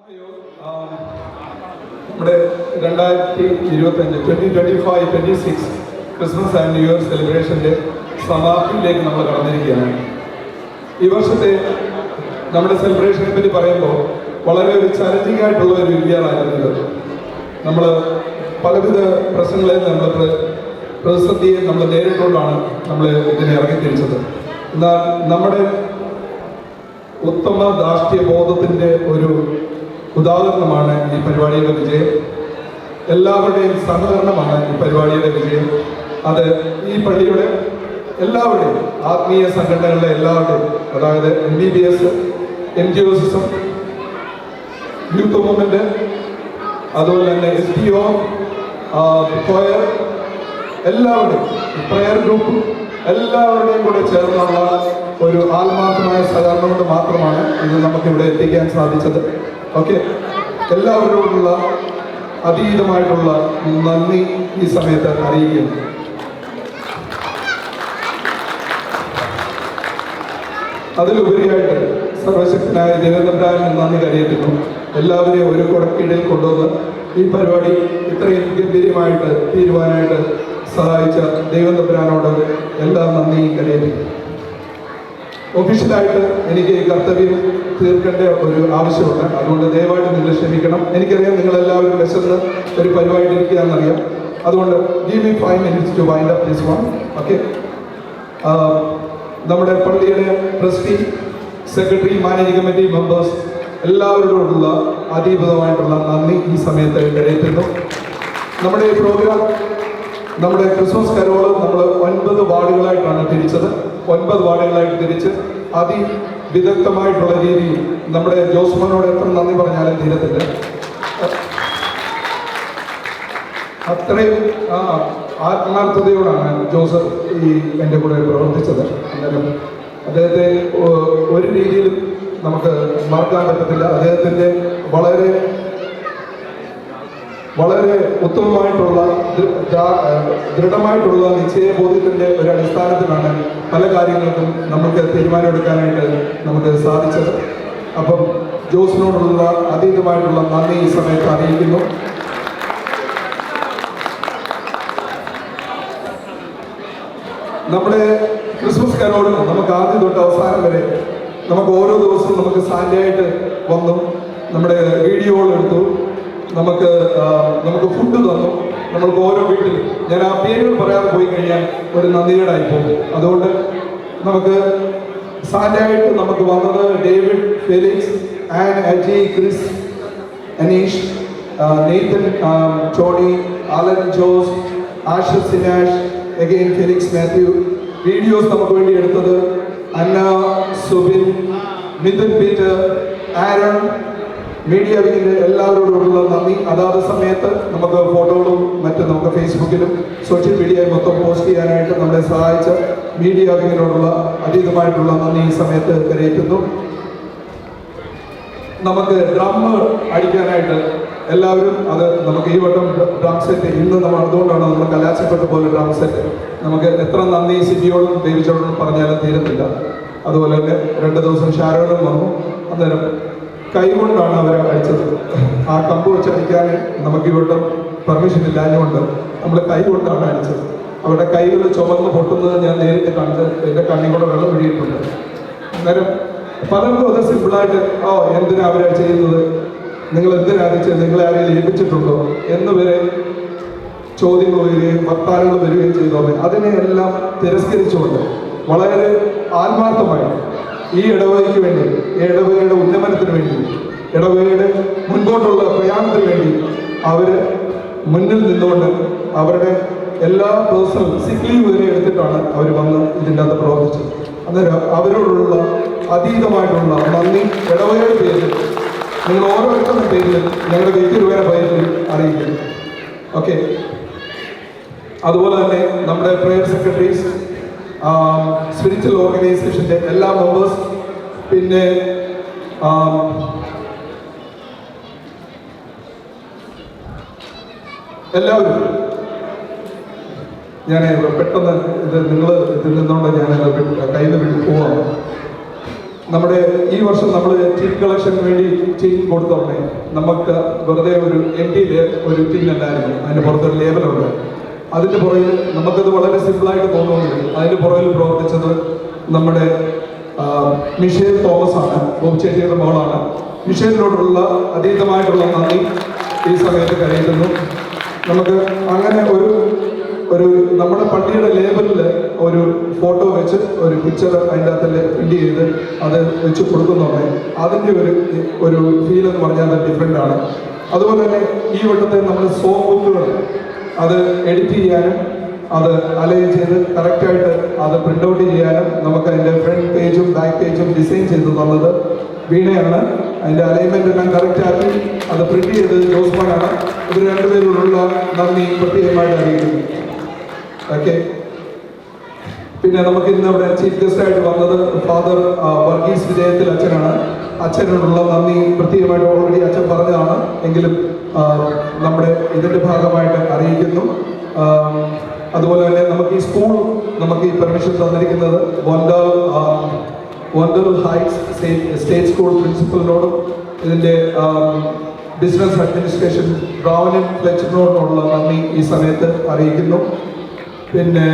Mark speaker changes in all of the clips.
Speaker 1: നമ്മുടെ 2025-2026 Christmas and new year സെലിബ്രേഷൻ്റെ സമാപ്തിയിലേക്ക് നമ്മൾ കടന്നിരിക്കുകയാണ്. ഈ വർഷത്തെ നമ്മുടെ സെലിബ്രേഷനെ പറ്റി പറയുമ്പോൾ വളരെ ഒരു ചലഞ്ചിങ് ആയിട്ടുള്ള ഒരു ഇയർ ആയിരുന്നു. നമ്മൾ പലവിധ പ്രശ്നങ്ങളെ പ്രതിസന്ധിയെ നമ്മൾ നേരിട്ടുകൊണ്ടാണ് നമ്മൾ ഇതിനെ ഇറങ്ങിത്തിരിച്ചത്. എന്നാൽ നമ്മുടെ ഉത്തമ രാഷ്ട്രീയ ബോധത്തിൻ്റെ ഒരു ഉദാഹരണമാണ് ഈ പരിപാടിയുടെ വിജയം. എല്ലാവരുടെയും സഹകരണമാണ് ഈ പരിപാടിയുടെ വിജയം. അത് ഈ പള്ളിയുടെ എല്ലാവരുടെയും ആത്മീയ സംഘടനകളുടെ എല്ലാവരുടെയും, അതായത് MBBS, NGOs, യൂത്ത് മൂവ്മെന്റ്, അതുപോലെ തന്നെ SPO, കൊയർ, എല്ലാവരുടെയും പ്രയർ ഗ്രൂപ്പ് എല്ലാവരുടെയും കൂടെ ചേർന്നുള്ള ഒരു ആത്മാർത്ഥമായ സഹകരണം കൊണ്ട് മാത്രമാണ് ഇത് നമുക്കിവിടെ എത്തിക്കാൻ സാധിച്ചത്. ഓക്കെ, എല്ലാവരോടുള്ള അതീതമായിട്ടുള്ള നന്ദി ഈ സമയത്ത് അറിയിക്കുന്നു. അതിലുപരിയായിട്ട് സർവശക്തനായ ദൈവതമ്പുരാന് നന്ദി കരയേറ്റുന്നു. എല്ലാവരെയും ഒരു കുടക്കീഴിൽ കൊണ്ടുവന്ന് ഈ പരിപാടി ഇത്രയും ഗംഭീരമായിട്ട് തീരുവാനായിട്ട് സഹായിച്ച ദൈവതമ്പുരാനോട് എല്ലാ നന്ദിയും കരയേറ്റുന്നു. ഒഫീഷ്യലായിട്ട് എനിക്ക് കർത്തവ്യം തീർക്കേണ്ട ഒരു ആവശ്യമുണ്ട്. അതുകൊണ്ട് ദയവായിട്ട് നിങ്ങൾ ക്ഷമിക്കണം. എനിക്കറിയാം നിങ്ങളെല്ലാവരും വിശന്ന് ഒരു പരിപാടി ഇരിക്കുകയെന്നറിയാം. അതുകൊണ്ട് give me 5 minutes to wind up this one. Okay, നമ്മുടെ പള്ളിയുടെ trustee, secretary, managing committee members എല്ലാവരോടുള്ള അതീതമായിട്ടുള്ള നന്ദി ഈ സമയത്ത് കരയേറ്റുന്നു. നമ്മുടെ ഈ പ്രോഗ്രാം, നമ്മുടെ ക്രിസ്മസ് കരോള് നമ്മൾ 9 വാർഡുകളായിട്ടാണ് തിരിച്ചത്. 9 വാർഡുകളായിട്ട് തിരിച്ച് അതിവിദഗ്ധമായിട്ടുള്ള രീതിയിൽ നമ്മുടെ ജോസ്മോനോട് എത്ര നന്ദി പറഞ്ഞാലും തീരത്തില്ല. അത്രയും ആത്മാർത്ഥതയോടാണ് ജോസഫ് എൻ്റെ കൂടെ പ്രവർത്തിച്ചത്. അന്നേരം അദ്ദേഹത്തെ ഒരു രീതിയിലും നമുക്ക് മറക്കാൻ പറ്റത്തില്ല. അദ്ദേഹത്തിൻ്റെ വളരെ വളരെ ഉത്തമമായിട്ടുള്ള ദൃഢമായിട്ടുള്ള നിശ്ചയബോധ്യത്തിൻ്റെ ഒരു അടിസ്ഥാനത്തിലാണ് പല കാര്യങ്ങൾക്കും നമുക്ക് തീരുമാനമെടുക്കാനായിട്ട് നമുക്ക് സാധിച്ചത്. അപ്പം ജോസിനോടുള്ള അതീതമായിട്ടുള്ള നന്ദി ഈ സമയത്ത് അറിയിക്കുന്നു. നമ്മുടെ ക്രിസ്മസ് കരോളിന് നമുക്ക് ആദ്യം തൊട്ട് അവസാനം വരെ നമുക്ക് ഓരോ ദിവസവും നമുക്ക് സാന്റയായിട്ട് വന്നു നമ്മുടെ വീഡിയോകൾ എടുത്തു, നമുക്ക് ഫുഡ് തന്നു. നമ്മൾക്ക് ഓരോ വീട്ടിൽ, ഞാൻ ആ പേരുകൾ പറയാതെ പോയി കഴിഞ്ഞാൽ ഒരു നന്ദികേടായി പോകും. അതുകൊണ്ട് നമുക്ക് സാന്റയായിട്ട് നമുക്ക് വന്നത് David, Felix, Ann, Aji, Chris, Aneesh, Nathan, Tony, Alan, Jose, Ashish, Sinash, again Felix, Mathew. Videos നമുക്ക് വേണ്ടി എടുത്തത് Anna, Subin, Mithun, Peter, Aaron, media വിങ്ങിൻ്റെ എല്ലാവരോടുള്ള നന്ദി. അതാത് സമയത്ത് നമുക്ക് ഫോട്ടോകളും മറ്റും നമുക്ക് ഫേസ്ബുക്കിലും സോഷ്യൽ മീഡിയയിൽ മൊത്തം പോസ്റ്റ് ചെയ്യാനായിട്ട് നമ്മളെ സഹായിച്ച മീഡിയ വിങ്ങിനോടുള്ള അതീതമായിട്ടുള്ള നന്ദി ഈ സമയത്ത് കരയേറ്റുന്നു. നമുക്ക് ഡ്രം അടിക്കാനായിട്ട് എല്ലാവരും, അത് നമുക്ക് ഈ വട്ടം ഡ്രം സെറ്റ് ഇന്ന് നമ്മൾ അതുകൊണ്ടാണ് നമ്മൾ കലാശപ്പെട്ട പോലെ ഡ്രം സെറ്റ്. നമുക്ക് എത്ര നന്ദി സിബിയോടും ദേവിച്ചോടും പറഞ്ഞാലും തീരത്തില്ല. അതുപോലെ തന്നെ 2 ദിവസം ഷാരോടും വന്നു. അന്നേരം കൈകൊണ്ടാണ് അവർ അടിച്ചത്. ആ കമ്പ് വെച്ചടിക്കാൻ നമുക്ക് ഇവിടെ പെർമിഷൻ ഇല്ലാഞ്ഞുകൊണ്ട് നമ്മൾ കൈ കൊണ്ടാണ് അടിച്ചത്. അവരുടെ കൈകൾ ചുമന്ന് പൊട്ടുന്നത് ഞാൻ നേരിട്ട് കണ്ട് എൻ്റെ കണ്ണിൽ കൂടെ വെള്ളം വീഴിയിട്ടുണ്ട്. അന്നേരം പലർക്കും അത് സിമ്പിളായിട്ട് എന്തിനാ അവരെ ചെയ്യുന്നത്, നിങ്ങൾ എന്തിനാ അടിച്ചത്, നിങ്ങളെ ആരെങ്കിലും ഏൽപ്പിച്ചിട്ടുണ്ടോ എന്ന് വരെ ചോദ്യങ്ങൾ വരികയും വർത്താനങ്ങൾ വരികയും ചെയ്തോളെ അതിനെയെല്ലാം തിരസ്കരിച്ചുകൊണ്ട് വളരെ ആത്മാർത്ഥമായി ഈ ഇടവകയ്ക്ക് വേണ്ടി, ഇടവകയുടെ ഉന്നമനത്തിന് വേണ്ടി, ഇടവകയുടെ മുൻപോട്ടുള്ള പ്രയാണത്തിന് വേണ്ടി അവർ മുന്നിൽ നിന്നുകൊണ്ട് അവരുടെ എല്ലാ പേഴ്സണൽ സിക്ക് ലീവ് വരെ എടുത്തിട്ടാണ് അവർ വന്ന് ഇതിൻ്റെ അകത്ത് പ്രവർത്തിച്ചത്. അന്നേരം അവരോടുള്ള അതീതമായിട്ടുള്ള നന്ദി ഇടവകയുടെ പേരിൽ, നിങ്ങൾ ഓരോരുത്തരുടെ പേരിൽ, ഞങ്ങളുടെ വ്യക്തിപരമായ പേരിൽ അറിയിക്കുന്നു. ഓക്കെ, അതുപോലെ തന്നെ നമ്മുടെ പ്രയർ സെക്രട്ടറീസ്, സ്പിരിച്വൽ ഓർഗനൈസേഷൻ്റെ എല്ലാ മെമ്പേഴ്സ്, പിന്നെ എല്ലാവരും, ഞാൻ പെട്ടെന്ന് ഇത് നിങ്ങൾ ഇതിൽ നിന്നുകൊണ്ട് ഞാൻ കയ്യിൽ നിന്ന് വിട്ടു പോവാം. നമ്മുടെ ഈ വർഷം നമ്മൾ ടിൻ കളക്ഷന് വേണ്ടി ടിൻ കൊടുത്തോളേ, നമുക്ക് വെറുതെ ഒരു എംടിയില് ഒരു ടിൻ അല്ലായിരുന്നു, അതിന് പുറത്തൊരു ലേബലുണ്ട്. അതിൻ്റെ പുറകിൽ നമുക്കത് വളരെ സിമ്പിളായിട്ട് തോന്നുന്നുണ്ട്. അതിൻ്റെ പുറകിൽ പ്രവർത്തിച്ചത് നമ്മുടെ മിഷേൽ തോമസ് ആണ്, ബോബിച്ചേട്ടിയുടെ മകളാണ്. മിഷേലിനോടുള്ള അതീതമായിട്ടുള്ള നന്ദി ഈ സമയത്ത് കരയുന്നു. നമുക്ക് അങ്ങനെ ഒരു നമ്മുടെ പള്ളിയുടെ ലേബലിൽ ഒരു ഫോട്ടോ വെച്ച് ഒരു പിക്ചർ അതിൻ്റെ അകത്തിൽ പ്രിന്റ് ചെയ്ത് അത് വെച്ച് കൊടുക്കുന്നുണ്ട്. അതിൻ്റെ ഒരു ഫീൽ എന്ന് പറഞ്ഞാൽ അത് ഡിഫറെൻ്റ് ആണ്. അതുപോലെ തന്നെ ഈ വട്ടത്തെ നമ്മുടെ സോങ് ബുക്കുകൾ അത് എഡിറ്റ് ചെയ്യാനും അത് അലൈൻ ചെയ്ത് കറക്റ്റായിട്ട് അത് പ്രിൻ്റ് ഔട്ട് ചെയ്യാനും നമുക്ക് അതിൻ്റെ ഫ്രണ്ട് പേജും ബാക്ക് പേജും ഡിസൈൻ ചെയ്ത് തന്നത് വീണയാണ്. അതിൻ്റെ അലൈൻമെൻ്റ് എല്ലാം കറക്റ്റാക്കി അത് പ്രിന്റ് ചെയ്തത് ജോസ്മാനാണ്. ഇവർ രണ്ടുപേരോടുള്ള നന്ദി പ്രത്യേകമായിട്ട് അറിയിക്കുന്നു. ഓക്കെ. പിന്നെ നമുക്ക് ഇന്ന് ഇവിടെ ചീഫ് ഗസ്റ്റ് ആയിട്ട് വന്നത് ഫാദർ വർഗീസ് വിജയത്തിൽ അച്ഛനാണ്. അച്ഛനോടുള്ള നന്ദി പ്രത്യേകമായിട്ട് ഓൾറെഡി അച്ഛൻ പറഞ്ഞതാണ്, എങ്കിലും നമ്മുടെ ഇതിൻ്റെ ഭാഗമായിട്ട് അറിയിക്കുന്നു. അതുപോലെ തന്നെ നമുക്ക് ഈ സ്കൂൾ നമുക്ക് ഈ പെർമിഷൻ തന്നിരിക്കുന്നത് വണ്ടർ ഹൈറ്റ്സ് സ്റ്റേറ്റ് സ്കൂൾ പ്രിൻസിപ്പലിനോടും ഇതിൻ്റെ ബിസിനസ് അഡ്മിനിസ്ട്രേഷൻ ബ്രൗനും ഫ്ലെച്ചറിനോടുള്ള നന്ദി ഈ സമയത്ത് അറിയിക്കുന്നു. പിന്നെ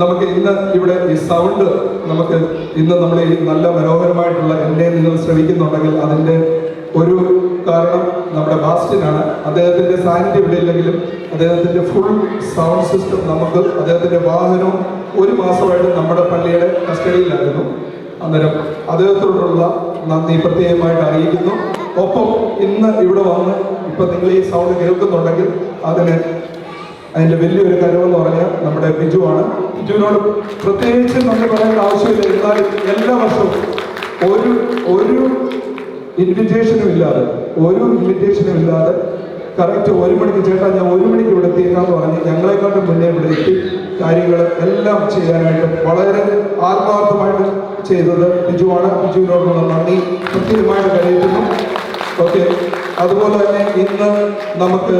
Speaker 1: നമുക്ക് ഇന്ന് ഇവിടെ ഈ സൗണ്ട് നമുക്ക് ഇന്ന് നമ്മൾ ഈ നല്ല മനോഹരമായിട്ടുള്ള എന്നെ നിങ്ങൾ ശ്രമിക്കുന്നുണ്ടെങ്കിൽ അതിൻ്റെ ഒരു കാരണം നമ്മുടെ ബാസ്റ്റിനാണ്. അദ്ദേഹത്തിൻ്റെ സാന്നിധ്യം ഇവിടെ ഇല്ലെങ്കിലും അദ്ദേഹത്തിൻ്റെ ഫുൾ സൗണ്ട് സിസ്റ്റം നമുക്ക് അദ്ദേഹത്തിൻ്റെ വാഹനവും ഒരു മാസമായിട്ട് നമ്മുടെ പള്ളിയുടെ കസ്റ്റഡിയിലായിരുന്നു. അന്നേരം അദ്ദേഹത്തോടുള്ള നന്ദി പ്രത്യേകമായിട്ട് അറിയിക്കുന്നു. ഒപ്പം ഇന്ന് ഇവിടെ വന്ന് ഇപ്പം നിങ്ങൾ ഈ സൗണ്ട് കേൾക്കുന്നുണ്ടെങ്കിൽ അതിൻ്റെ വലിയൊരു കഴിവെന്ന് പറഞ്ഞാൽ നമ്മുടെ ബിജുവാണ്. ബിജുവിനോട് പ്രത്യേകിച്ച് നമ്മൾ പറയേണ്ട ആവശ്യമില്ല. എന്നാലും എല്ലാ വർഷവും ഒരു ഇൻവിറ്റേഷനും ഇല്ലാതെ കറക്റ്റ് 1 മണിക്ക് ചേട്ടാ ഞാൻ 1 മണിക്ക് ഇവിടെ എത്തിയേക്കാന്ന് പറഞ്ഞ് ഞങ്ങളെക്കാട്ടും മുന്നേ ഇവിടെ എത്തി കാര്യങ്ങൾ എല്ലാം ചെയ്യാനായിട്ട് വളരെ ആത്മാർത്ഥമായിട്ട് ചെയ്തത് ബിജുവാണ്. ബിജുവിനോടുള്ള നന്ദി കൃത്യമായിട്ട് കരയിക്കുന്നു. ഓക്കെ. അതുപോലെ തന്നെ ഇന്ന് നമുക്ക്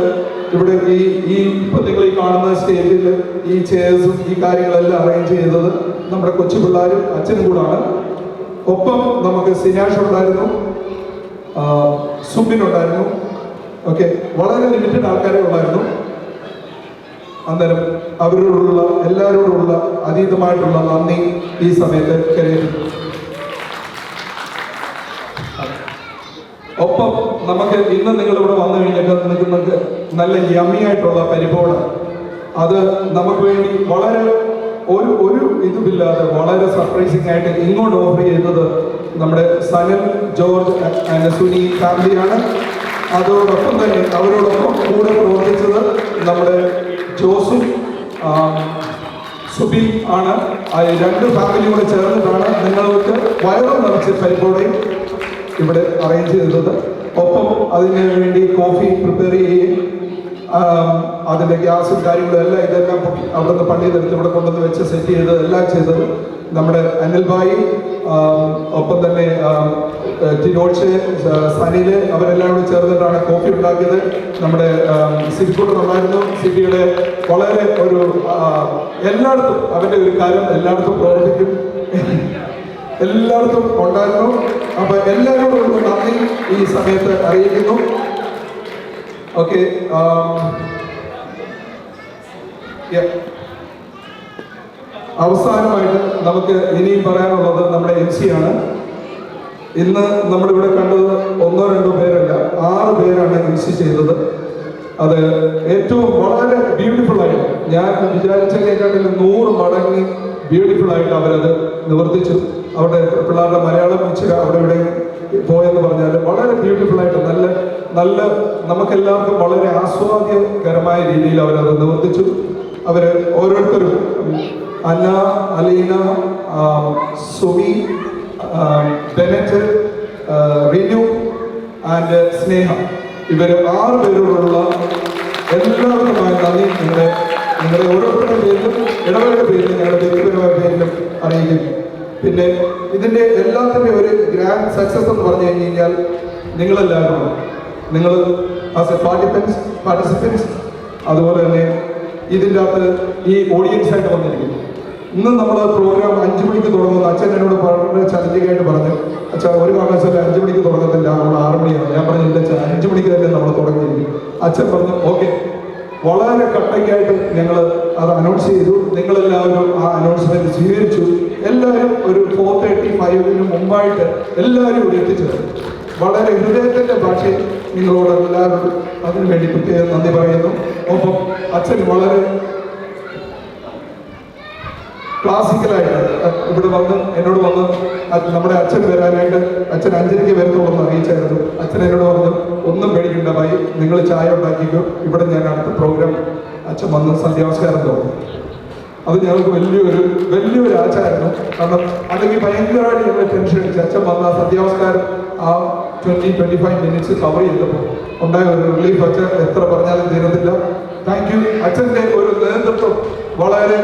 Speaker 1: ഇവിടെ ഈ ഇപ്പം നിങ്ങൾ ഈ കാണുന്ന സ്റ്റേജിൽ ഈ ചെയർസും ഈ കാര്യങ്ങളെല്ലാം അറേഞ്ച് ചെയ്തത് നമ്മുടെ കൊച്ചു പിള്ളേരും അച്ഛനും കൂടാണ്. ഒപ്പം നമുക്ക് സിനാഷ് ഉണ്ടായിരുന്നു, സുബിനുണ്ടായിരുന്നു. ഓക്കെ. വളരെ ലിമിറ്റഡ് ആൾക്കാരെ ഉള്ളായിരുന്നു. അന്നേരം അവരോടുള്ള എല്ലാവരോടുള്ള അതീതമായിട്ടുള്ള നന്ദി ഈ സമയത്ത് കരയുന്നു. ഒപ്പം നമുക്ക് ഇന്ന് നിങ്ങളിവിടെ വന്നു കഴിഞ്ഞാൽ നിങ്ങൾക്ക് നല്ല യമ്മിയായിട്ടുള്ള പരിപാടി അത് നമുക്ക് വേണ്ടി വളരെ ഒരു ഇതുമില്ലാതെ വളരെ സർപ്രൈസിംഗ് ആയിട്ട് ഇങ്ങോട്ട് ഓഫർ ചെയ്യുന്നത് നമ്മുടെ സനൽ ജോർജ് ആൻഡ് സുനി ഫാമിലിയാണ്. അതോടൊപ്പം തന്നെ അവരോടൊപ്പം കൂടെ പ്രവർത്തിച്ചത് നമ്മുടെ ജോസും സുബി ആണ്. രണ്ട് ഫാമിലി കൂടെ ചേർന്നിട്ടാണ് നിങ്ങൾക്ക് വയറും നിറച്ച് പരിപാടിയും ഇവിടെ അറേഞ്ച് ചെയ്തത്. ഒപ്പം അതിന് വേണ്ടി കോഫി പ്രിപ്പയർ ചെയ്യുകയും അതിൻ്റെ ഗ്യാസും കാര്യങ്ങളും എല്ലാം ഇതെല്ലാം അവിടുന്ന് പള്ളിയിൽ നിന്ന് ഇവിടെ കൊണ്ടുവന്ന് വെച്ച് സെറ്റ് ചെയ്ത് എല്ലാം ചെയ്തത് നമ്മുടെ അനിൽ ഭായി, ഒപ്പം തന്നെ ടിനോച്ച്, സനില് അവരെല്ലാം കൂടി ചേർന്നിട്ടാണ് കോഫി ഉണ്ടാക്കിയത്. നമ്മുടെ സിബിക്കുട്ടനുണ്ടായിരുന്നു. സിബിയുടെ വളരെ ഒരു എല്ലായിടത്തും അവൻ്റെ ഒരു കാര്യം എല്ലായിടത്തും പ്രവർത്തിക്കും, എല്ലായിടത്തും ഉണ്ടായിരുന്നു. അപ്പൊ എല്ലാവരോടും നന്ദി ഈ സമയത്ത് അറിയിക്കുന്നു. ഓക്കെ. അവസാനമായിട്ട് നമുക്ക് ഇനിയും പറയാനുള്ളത് നമ്മുടെ MC ആണ്. ഇന്ന് നമ്മളിവിടെ കണ്ടത് 1-2 പേരല്ല, 6 പേരാണ് MC ചെയ്തത്. അത് ഏറ്റവും വളരെ ബ്യൂട്ടിഫുൾ ആയിട്ട് ഞാൻ വിചാരിച്ചതിനേക്കാട്ടിൽ 100 മടങ്ങ് ബ്യൂട്ടിഫുൾ ആയിട്ട് അവരത് നിവർത്തിച്ചു. അവരുടെ പിള്ളേരുടെ മലയാളം ഇച്ചിരി അവിടെ ഇവിടെ പോയെന്ന് പറഞ്ഞാൽ വളരെ ബ്യൂട്ടിഫുൾ ആയിട്ട് നല്ല നമുക്കെല്ലാവർക്കും വളരെ ആസ്വാദ്യകരമായ രീതിയിൽ അവരത് നിവർത്തിച്ചു. അവർ ഓരോരുത്തരും അന്ന, അലീന, സുമി, ബെനറ്റ്, റിനു ആൻഡ് സ്നേഹ, ഇവർ 6 പേരോടുള്ള എല്ലാവർക്കുമായ നന്ദി നിങ്ങളുടെ ഓരോരുത്തരുടെ പേരിലും ഇടവേളയുടെ പേരിലും ഞങ്ങളുടെ വ്യക്തിപരമായ പേരിലും അറിയിക്കുന്നു. പിന്നെ ഇതിൻ്റെ എല്ലാത്തിൻ്റെ ഒരു ഗ്രാൻഡ് സക്സസ് എന്ന് പറഞ്ഞു കഴിഞ്ഞാൽ നിങ്ങളെല്ലാവരും, നിങ്ങൾ ആസ് എ പാർട്ടിസിപ്പൻസ്, അതുപോലെ തന്നെ ഇതിൻ്റെ അകത്ത് ഈ ഓഡിയൻസ് ആയിട്ട് വന്നിരിക്കുന്നു. ഇന്ന് നമ്മൾ പ്രോഗ്രാം 5 മണിക്ക് തുടങ്ങുന്നു. അച്ഛൻ എന്നോട് വളരെ ചലഞ്ചിങ്ങായിട്ട് പറഞ്ഞു, അച്ഛാ ഒരു കാരണവശാലും 5 മണിക്ക് തുടങ്ങത്തില്ല, നമ്മൾ 6 മണിയാണ്. ഞാൻ പറഞ്ഞു ഇല്ല അച്ഛൻ, 5 മണിക്ക് തന്നെ നമ്മൾ തുടങ്ങിയിരിക്കും. അച്ഛൻ പറഞ്ഞു ഓക്കെ. വളരെ കട്ടയ്ക്കായിട്ട് ഞങ്ങൾ അത് അനൗൺസ് ചെയ്തു. നിങ്ങളെല്ലാവരും ആ അനൗൺസ്മെന്റ് സ്വീകരിച്ചു. എല്ലാവരും ഒരു 4:35 മുമ്പായിട്ട് എല്ലാവരും ഇവിടെ എത്തിച്ചേർന്നു. വളരെ ഹൃദയത്തിന്റെ ഭാഷയിൽ നിങ്ങളോട് എല്ലാവരും അതിനു വേണ്ടി പ്രത്യേകം നന്ദി പറയുന്നു. ഒപ്പം അച്ഛൻ വളരെ ക്ലാസിക്കലായിട്ട് ഇവിടെ വന്ന് എന്നോട് വന്ന് നമ്മുടെ അച്ഛൻ വരാനായിട്ട് അച്ഛൻ 5:30 വരത്തുള്ളൂ അറിയിച്ചായിരുന്നു. അച്ഛൻ എന്നോട് പറഞ്ഞു ഒന്നും പേടിക്കണ്ട ഭായി, നിങ്ങൾ ചായ ഉണ്ടാക്കിക്കോ, ഇവിടെ ഞാൻ അടുത്ത പ്രോഗ്രാം അച്ഛൻ വന്ന് സന്ധ്യാവസ്കാരം തോന്നും. അത് ഞങ്ങൾക്ക് വലിയൊരു ആചാരമാണ്. കാരണം അല്ലെങ്കിൽ ഭയങ്കരമായിട്ട് ഞങ്ങൾ ടെൻഷൻ അടിച്ച് അച്ഛൻ വന്ന സന്ധ്യാവസ്കാരം ആ 20-25 മിനിറ്റ്സ് കവർ ചെയ്തപ്പോൾ ഉണ്ടായ ഒരു റിലീഫ് അച്ഛൻ എത്ര പറഞ്ഞാലും തീരത്തില്ല. Thank you. അച്ഛൻ്റെ ഒരു നേതൃത്വം വളരെ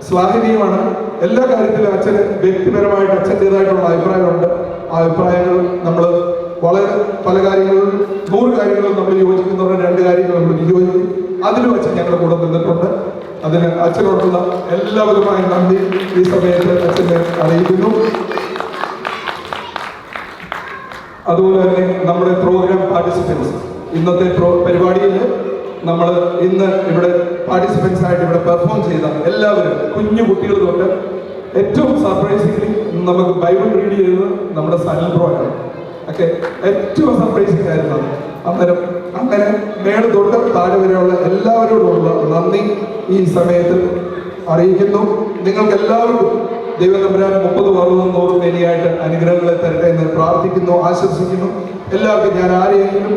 Speaker 1: ശ്ലാഘനീയമാണ്. എല്ലാ കാര്യത്തിലും അച്ഛന് വ്യക്തിപരമായിട്ട് അച്ഛൻ്റെതായിട്ടുള്ള അഭിപ്രായമുണ്ട്. ആ അഭിപ്രായങ്ങൾ നമ്മൾ വളരെ പല കാര്യങ്ങളിലും 100 കാര്യങ്ങളും നമ്മൾ യോജിക്കുന്നവരുടെ 2 കാര്യങ്ങൾ നമ്മൾ വിയോജിക്കും. അതിലും അച്ഛൻ ഞങ്ങളുടെ കൂടെ നിന്നിട്ടുണ്ട്. അതിന് അച്ഛനോടുള്ള എല്ലാവിധമായ നന്ദി ഈ സമയത്ത് അച്ഛനെ അറിയിക്കുന്നു. അതുപോലെ തന്നെ നമ്മുടെ പ്രോഗ്രാം പാർട്ടിസിപ്പൻസ്, ഇന്നത്തെ പരിപാടിയിൽ നമ്മൾ ഇന്ന് ഇവിടെ പാർട്ടിസിപ്പൻസ് ആയിട്ട് ഇവിടെ പെർഫോം ചെയ്ത എല്ലാവരും, കുഞ്ഞു കുട്ടികൾ തൊട്ട് ഏറ്റവും സർപ്രൈസിംഗ്ലി നമുക്ക് ബൈബിൾ റീഡ് ചെയ്തത് നമ്മുടെ സനൽ ബ്രോയാണ്. ഒക്കെ ഏറ്റവും സർപ്രൈസിംഗ് ആയിരുന്നു. അന്നേരം അങ്ങനെ മേൾ തൊട്ട് താഴെ വരെയുള്ള എല്ലാവരോടുമുള്ള നന്ദി ഈ സമയത്ത് അറിയിക്കുന്നു. നിങ്ങൾക്ക് എല്ലാവർക്കും ദൈവതമ്പുരാൻ 30, 60, 100 മേനിയായിട്ട് അനുഗ്രഹങ്ങളെ തരട്ടെ എന്ന് പ്രാർത്ഥിക്കുന്നു, ആശംസിക്കുന്നു. എല്ലാവർക്കും ഞാൻ ആരെയെങ്കിലും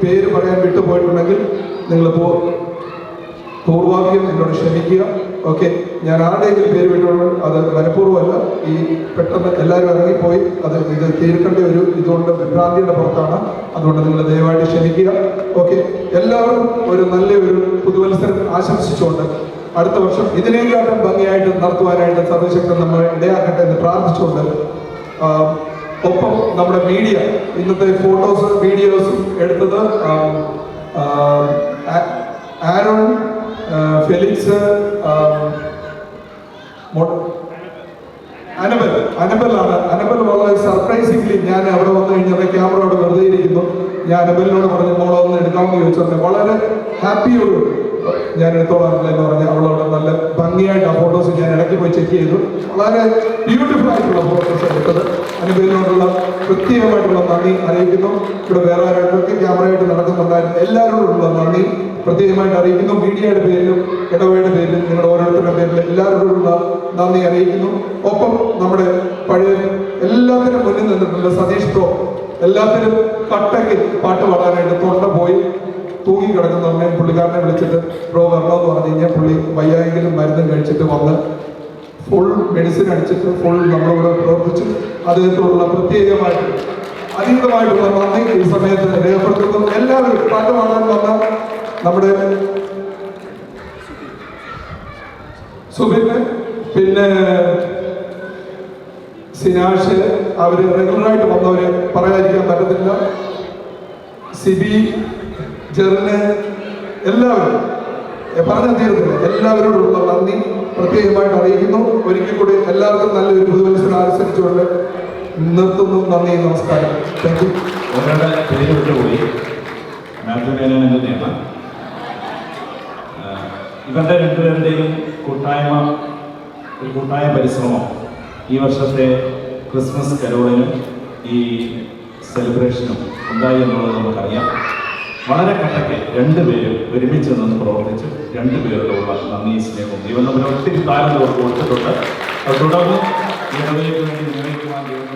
Speaker 1: പേര് പറയാൻ വിട്ടുപോയിട്ടുണ്ടെങ്കിൽ നിങ്ങൾ പൂർവാധികം എന്നോട് ക്ഷമിക്കുക. ഓക്കെ, ഞാൻ ആരുടെയെങ്കിലും പേര് വിട്ടുകൊണ്ട് അത് മനഃപൂർവ്വമല്ല, ഈ പെട്ടെന്ന് എല്ലാവരും ഇറങ്ങിപ്പോയി ഇത് തീർക്കേണ്ട ഒരു ഇതുകൊണ്ട് വിഭ്രാന്തിയുടെ പുറത്താണ്. അതുകൊണ്ട് നിങ്ങൾ ദയവായിട്ട് ക്ഷമിക്കുക. ഓക്കെ, എല്ലാവർക്കും ഒരു നല്ലൊരു പുതുവത്സരം ആശംസിച്ചുകൊണ്ട് അടുത്ത വർഷം ഇതിനേക്കാട്ടും ഭംഗിയായിട്ട് നടത്തുവാനായിട്ട് സർവശക്തൻ നമ്മളെ ഇടയാക്കട്ടെ എന്ന് പ്രാർത്ഥിച്ചുകൊണ്ട്, ഒപ്പം നമ്മുടെ മീഡിയ ഇന്നത്തെ ഫോട്ടോസ് വീഡിയോസും എടുത്തത് ആരോൺ, ഫെലിക്സ്, അനബലാണ്. അനബൽ വളരെ സർപ്രൈസിംഗ്ലി ഞാൻ അവിടെ വന്നു കഴിഞ്ഞപ്പോൾ ക്യാമറ അവിടെ വെറുതെ ഇരിക്കുന്നു. ഞാൻ അനബലിനോട് പറഞ്ഞു മോളെ ഒന്ന് എടുക്കാമെന്ന് ചോദിച്ചു. വളരെ ഹാപ്പിയോട് ഞാൻ എടുത്തോളാറില്ല എന്ന് പറഞ്ഞ് അവളവിടെ നല്ല ഭംഗിയായിട്ട് ആ ഫോട്ടോസ് ഞാൻ ഇടയ്ക്ക് പോയി ചെക്ക് ചെയ്തു. വളരെ ബ്യൂട്ടിഫുൾ ആയിട്ടുള്ള ഫോട്ടോസ് എടുത്തത്. അനുഭവത്തിനോടുള്ള പ്രത്യേകമായിട്ടുള്ള നന്ദി അറിയിക്കുന്നു. ഇവിടെ വേറെ ആരൊക്കെ ക്യാമറയായിട്ട് നടക്കുന്നുണ്ടായിരുന്നു, എല്ലാവരോടുള്ള നന്ദി പ്രത്യേകമായിട്ട് അറിയിക്കുന്നു. മീഡിയയുടെ പേരിലും ഇടവയുടെ പേരിലും നിങ്ങളുടെ ഓരോരുത്തരുടെ പേരിലും എല്ലാവരോടുള്ള നന്ദി അറിയിക്കുന്നു. ഒപ്പം നമ്മുടെ പഴയ എല്ലാത്തിനും മുന്നിൽ നിന്നിട്ടുള്ള സതീഷ് പ്രോ, എല്ലാത്തിനും കട്ടയ്ക്ക് പാട്ട് പാടാനായിട്ട് തൊണ്ട പോയി തൂങ്ങിക്കിടക്കുന്ന അമ്മയും പുള്ളിക്കാരനെ വിളിച്ചിട്ട് പ്രോ വരണമെന്ന് പറഞ്ഞു കഴിഞ്ഞാൽ പുള്ളി വയ്യായെങ്കിലും മരുന്നും കഴിച്ചിട്ട് വന്ന് ഫുൾ മെഡിസിൻ അടിച്ചിട്ട് ഫുൾ നമ്മളിവിടെ പ്രവർത്തിച്ചു. അദ്ദേഹത്തോടുള്ള പ്രത്യേകമായിട്ട് അതീതമായിട്ടുള്ള നന്ദി ഈ സമയത്ത് രേഖപ്പെടുത്തുന്നു. എല്ലാവരും പാട്ട് പാടാൻ വന്ന നമ്മുടെ സുബിന്, പിന്നെ സിനാഷ്, അവര് റെഗുലറായിട്ട് വന്നവര് പറയാതിരിക്കാൻ പറ്റത്തില്ല, സിബി, ജെറിന്, എല്ലാവരും പറഞ്ഞാൽ തീർത്തില്ല. എല്ലാവരോടുള്ള നന്ദി പ്രത്യേകമായിട്ട് അറിയിക്കുന്നു. ഒരിക്കൽ കൂടി എല്ലാവർക്കും നല്ലൊരു പുതുവത്സരം ആശംസിച്ചുകൊണ്ട് നിർത്തുന്നു. നന്ദി, നമസ്കാരം. Thank you.
Speaker 2: ഒരാളുടെ പേര് വിട്ടുപോയി, മാത്യുവിനെ നേടാം. ഇവരുടെ 2 പേരുടെയും കൂട്ടായ പരിശ്രമം ഈ വർഷത്തെ ക്രിസ്മസ് കരോളിനും ഈ സെലിബ്രേഷനും ഉണ്ടായി എന്നുള്ളത് നമുക്കറിയാം. വളരെ കട്ടയ്ക്ക് 2 പേരും ഒരുമിച്ച് നിന്ന് പ്രവർത്തിച്ച് 2 പേരോടുള്ള നന്ദി, സ്നേഹവും ദൈവം നമ്മൾ ഒത്തിരി താരം കൊടുത്തിട്ടുണ്ട്. അത് തുടർന്ന് ഈ ഇടവയിലേക്ക് വേണ്ടി നിർവഹിക്കുവാൻ ദൈവം